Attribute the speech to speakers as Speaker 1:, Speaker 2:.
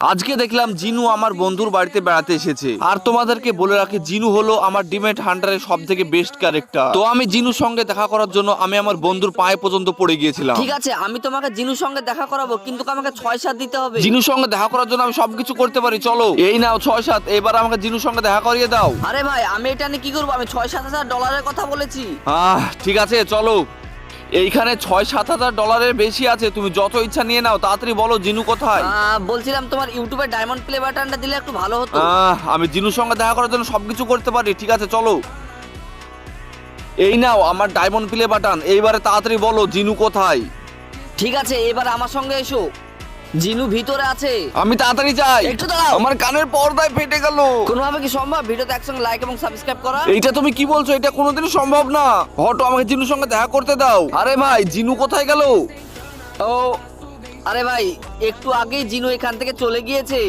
Speaker 1: আজকে দেখলাম জিনু আমার বন্ধুর বাড়িতে বেড়াতে এসেছে। আর তোমাদেরকে বলে রাখি, জিনু হলো আমার ডিমেট হান্টারের সব থেকে বেস্ট ক্যারেক্টার। তো আমি জিনুর সঙ্গে দেখা করার জন্য আমি আমার বন্ধুর পায়ে পর্যন্ত পড়ে গিয়েছিলাম।
Speaker 2: ঠিক আছে, আমি তোমাকে জিনুর সঙ্গে দেখা করাবো, কিন্তু আমাকে 6-7 দিতে হবে।
Speaker 1: জিনুর সঙ্গে দেখা করার জন্য আমি সবকিছু করতে পারি, চলো। এই নাও 6-7, এবার আমাকে জিনুর সঙ্গে দেখা করিয়ে দাও।
Speaker 2: আরে ভাই, আমি এটা নিয়ে কি করবো? আমি 6-7 হাজার ডলারের কথা বলেছি।
Speaker 1: ঠিক আছে চলো। এইখানে 6-7 হাজার ডলারের বেশি আছে, তুমি যত ইচ্ছা নিয়ে নাও। তাড়াতাড়ি বলো জিনু কোথায়।
Speaker 2: বলছিলাম তোমার ইউটিউবে ডায়মন্ড প্লে বাটনটা দিলে একটু ভালো হতো।
Speaker 1: আমি জিনুর সঙ্গে দেখা করার জন্য সবকিছু করতে পারি, ঠিক আছে চলো। এই নাও আমার ডায়মন্ড প্লে বাটন। এইবারে তাড়াতাড়ি বলো জিনু কোথায়।
Speaker 2: ঠিক আছে, এবার আমার সঙ্গে এসো। জিনু ভিতরে আছে।
Speaker 1: আমি তাড়াতাড়ি যাই।
Speaker 2: একটু দাঁড়াও।
Speaker 1: আমার কানের পর্দায় ফেটে গেল।
Speaker 2: কোনোভাবে কি সম্ভব ভিডিওতে একসঙ্গে লাইক এবং সাবস্ক্রাইব করা?
Speaker 1: এইটা তুমি কি বলছো? এটা কোনোদিনই সম্ভব না। হটো, আমাকে জিনুর সঙ্গে দেখা করতে দাও। আরে ভাই, জিনু কোথায় গেল?
Speaker 2: ও আরে ভাই, একটু আগেই জিনু এখান থেকে চলে গিয়েছে।